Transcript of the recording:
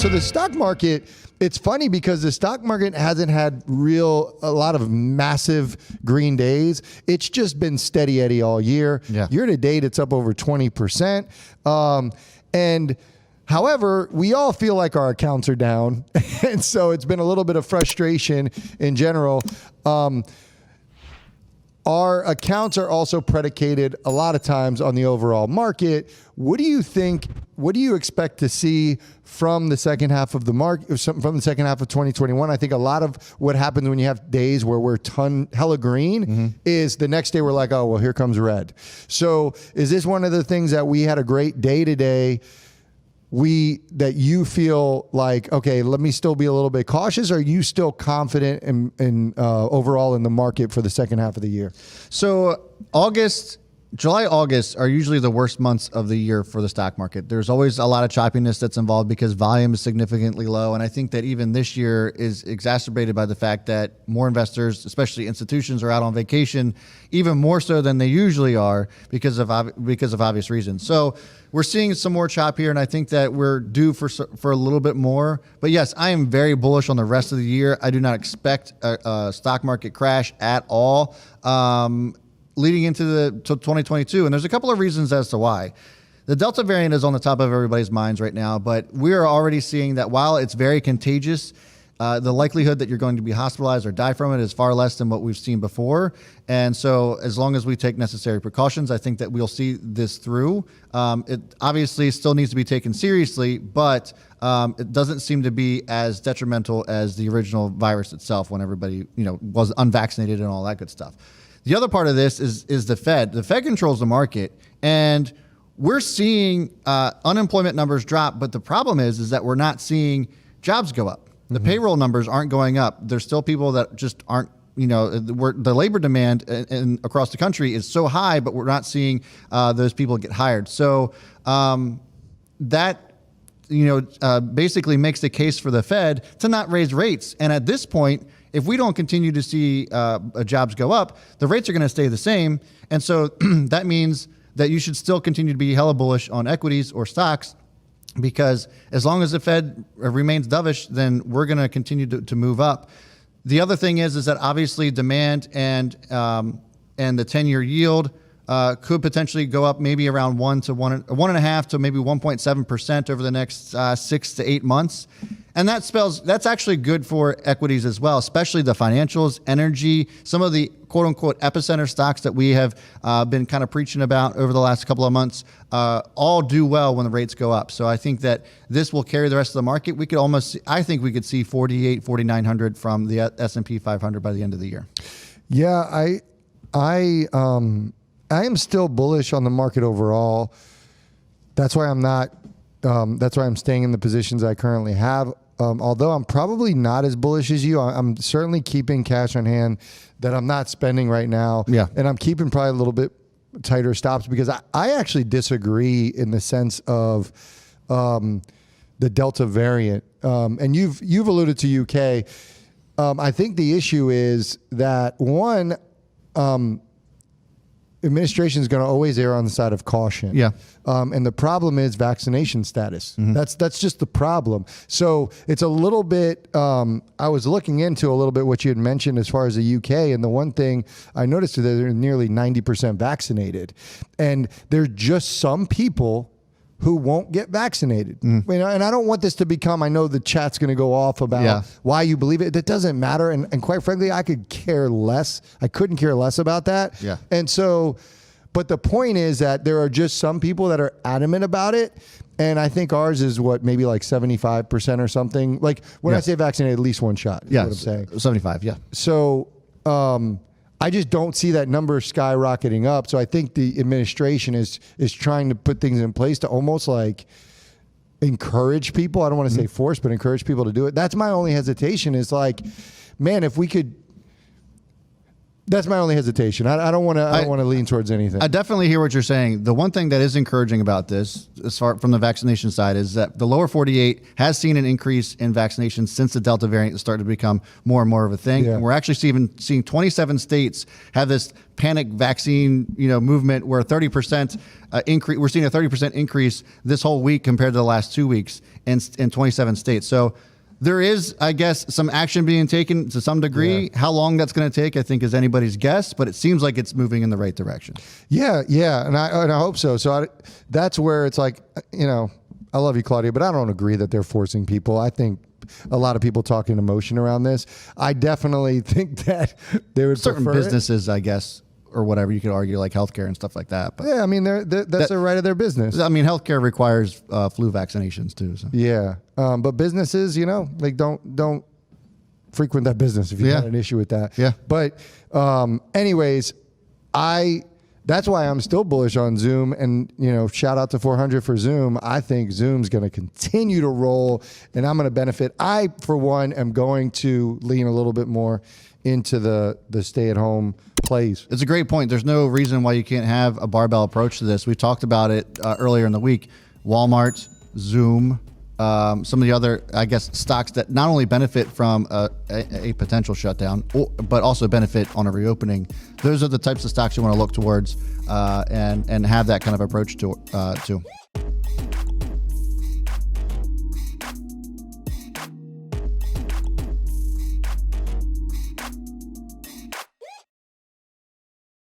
So the stock market, it's funny because the stock market hasn't had a lot of massive green days. It's just been steady Eddie all year. Yeah. Year to date, it's up over 20%. And however, we all feel like our accounts are down. And so it's been a little bit of frustration in general. Our accounts are also predicated a lot of times on the overall market. What do you think? What do you expect to see from the second half of the market, from the second half of 2021? I think a lot of what happens when you have days where we're hella green is the next day we're like, oh, well, here comes red. So is this one of the things that we had a great day today? That you feel like, okay, let me still be a little bit cautious? Or are you still confident in overall in the market for the second half of the year? So July, August are usually the worst months of the year for the stock market. There's always a lot of choppiness that's involved because volume is significantly low. And I think that even this year is exacerbated by the fact that more investors, especially institutions, are out on vacation, even more so than they usually are because of obvious reasons. So we're seeing some more chop here, and I think that we're due for a little bit more. But yes, I am very bullish on the rest of the year. I do not expect a stock market crash at all. Leading into 2022. And there's a couple of reasons as to why. The Delta variant is on the top of everybody's minds right now, but we are already seeing that while it's very contagious, the likelihood that you're going to be hospitalized or die from it is far less than what we've seen before. And so as long as we take necessary precautions, I think that we'll see this through. It obviously still needs to be taken seriously, but it doesn't seem to be as detrimental as the original virus itself when everybody, was unvaccinated and all that good stuff. The other part of this is the Fed. The Fed controls the market, and we're seeing unemployment numbers drop. But the problem is that we're not seeing jobs go up. The payroll numbers aren't going up. There's still people that just aren't. The labor demand across the country is so high, but we're not seeing those people get hired. So that basically makes the case for the Fed to not raise rates. And at this point, if we don't continue to see jobs go up, the rates are going to stay the same. And so that means that you should still continue to be hella bullish on equities or stocks, because as long as the Fed remains dovish, then we're going to continue to move up. The other thing is that obviously demand and the 10-year yield could potentially go up maybe around 1.5 to maybe 1.7% over the next 6 to 8 months. And that's actually good for equities as well, especially the financials, energy, some of the quote unquote epicenter stocks that we have been kind of preaching about over the last couple of months, all do well when the rates go up. So I think that this will carry the rest of the market. I think we could see 4,900 from the S&P 500 by the end of the year. Yeah, I am still bullish on the market overall. That's why I'm not. That's why I'm staying in the positions I currently have. Although I'm probably not as bullish as you, I'm certainly keeping cash on hand that I'm not spending right now. Yeah. And I'm keeping probably a little bit tighter stops because I actually disagree in the sense of the Delta variant. And you've alluded to UK. I think the issue is that one, administration is going to always err on the side of caution. Yeah. And the problem is vaccination status. That's just the problem. So it's a little bit, I was looking into a little bit what you had mentioned as far as the UK. And the one thing I noticed is that they're nearly 90% vaccinated. And there's just some people who won't get vaccinated. And I don't want this to become, I know the chat's going to go off about why you believe it. That doesn't matter. And quite frankly, I couldn't care less about that. Yeah. And so, but the point is that there are just some people that are adamant about it. And I think ours is maybe like 75% or something. Like when I say vaccinated, at least one shot is what I'm saying. 75, yeah. So, I just don't see that number skyrocketing up. So I think the administration is trying to put things in place to almost like encourage people. I don't want to say force, but encourage people to do it. That's my only hesitation is like, man, if we could, That's my only hesitation. I don't want to. I don't want to lean towards anything. I definitely hear what you're saying. The one thing that is encouraging about this, as far from the vaccination side, is that the lower 48 has seen an increase in vaccinations since the Delta variant has started to become more and more of a thing. Yeah. And we're actually seeing 27 states have this panic vaccine, movement where 30% increase. We're seeing a 30% increase this whole week compared to the last 2 weeks in 27 states. So there is, I guess, some action being taken to some degree. Yeah. How long that's going to take, I think, is anybody's guess, but it seems like it's moving in the right direction. Yeah, and I hope so. So that's where it's like, I love you, Claudia, but I don't agree that they're forcing people. I think a lot of people talking emotion around this. I definitely think that they would Certain prefer it. businesses, I guess, or whatever you could argue, like healthcare and stuff like that. But Yeah, I mean, that's the right of their business. I mean, healthcare requires flu vaccinations too. So. Yeah, but businesses, like don't frequent that business if you have an issue with that. Yeah. But anyways, that's why I'm still bullish on Zoom, and shout out to 400 for Zoom. I think Zoom's going to continue to roll, and I'm going to benefit. I, for one, am going to lean a little bit more into the stay-at-home plays. It's a great point. There's no reason why you can't have a barbell approach to this. We talked about it earlier in the week. Walmart, Zoom, some of the other, I guess, stocks that not only benefit from a potential shutdown, but also benefit on a reopening. Those are the types of stocks you want to look towards and have that kind of approach to.